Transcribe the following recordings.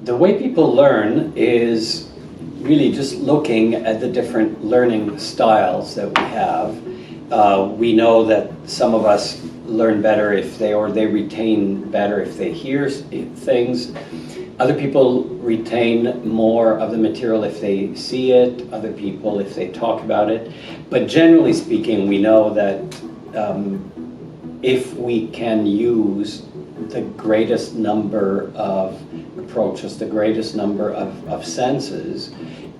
The way people learn is really just looking at the different learning styles that we have. We know that some of us learn better if they retain better if they hear things. Other people retain more of the material if they see it, other people if they talk about it. But generally speaking, we know that if we can use the greatest number of approaches, the greatest number of senses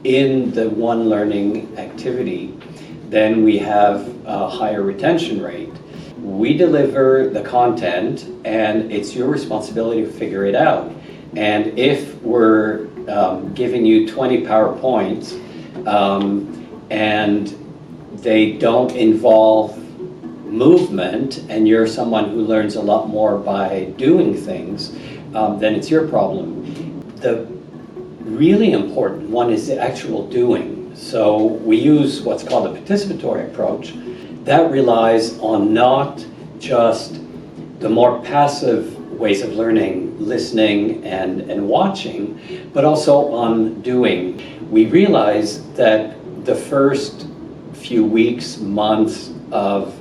in the one learning activity, then we have a higher retention rate. We deliver the content and it's your responsibility to figure it out. And if we're giving you 20 PowerPoints and they don't involve movement and you're someone who learns a lot more by doing things, then it's your problem. The really important one is the actual doing. So we use what's called a participatory approach. That relies on not just the more passive ways of learning, listening and watching, but also on doing. We realize that the first few weeks, months of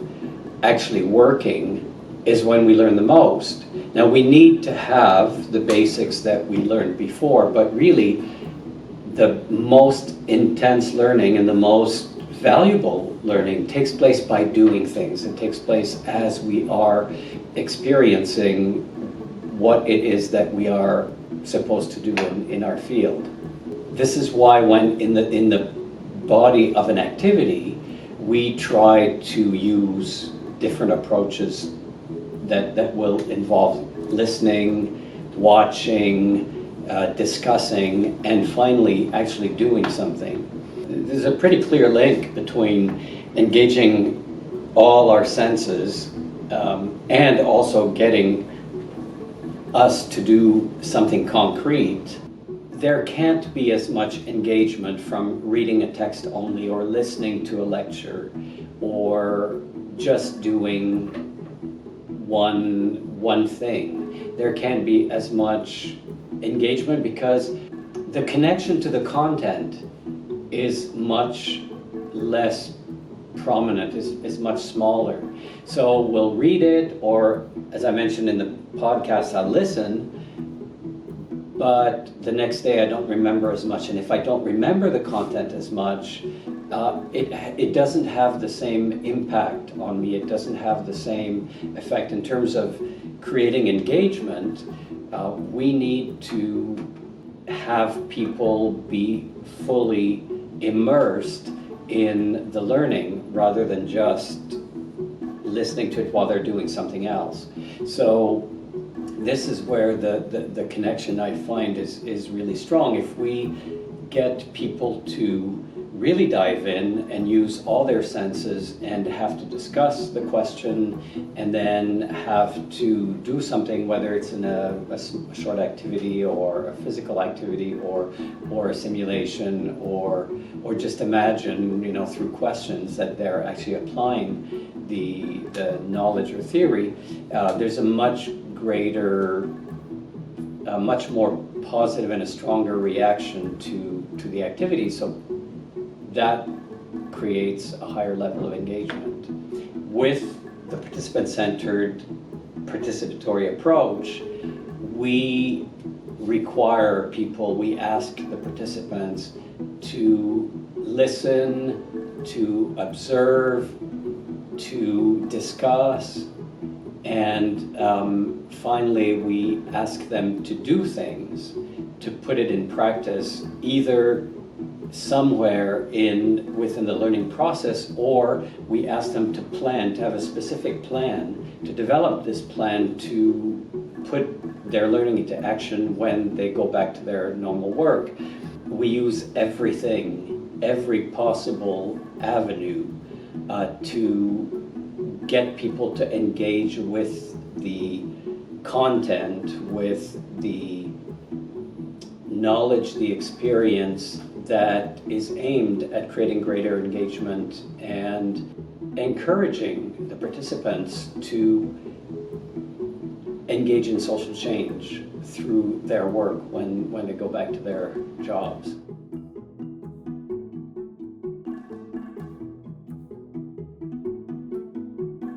actually working is when we learn the most. Now we need to have the basics that we learned before, but really the most intense learning and the most valuable learning takes place by doing things. It takes place as we are experiencing what it is that we are supposed to do in our field. This is why when in the body of an activity, we try to use different approaches that will involve listening, watching, discussing, and finally actually doing something. There's a pretty clear link between engaging all our senses and also getting us to do something concrete. There can't be as much engagement from reading a text only or listening to a lecture or just doing one thing. There can't be as much engagement because the connection to the content is much less prominent, is much smaller. So we'll read it, or as I mentioned in the podcast, I'll listen, but the next day I don't remember as much. And if I don't remember the content as much, it doesn't have the same impact on me. It doesn't have the same effect in terms of creating engagement. We need to have people be fully immersed in the learning rather than just listening to it while they're doing something else. So this is where the connection I find is really strong. If we get people to really dive in and use all their senses and have to discuss the question and then have to do something, whether it's in a short activity or a physical activity or a simulation or just imagine, through questions that they're actually applying the knowledge or theory, there's a much greater, much more positive and a stronger reaction to the activity. So that creates a higher level of engagement. With the participant-centered participatory approach, we require people, we ask the participants to listen, to observe, to discuss, and finally we ask them to do things, to put it in practice, either somewhere within the learning process, or we ask them to plan, to have a specific plan, to develop this plan to put their learning into action when they go back to their normal work. We use everything, every possible avenue to get people to engage with the content, with the knowledge, the experience that is aimed at creating greater engagement and encouraging the participants to engage in social change through their work when they go back to their jobs.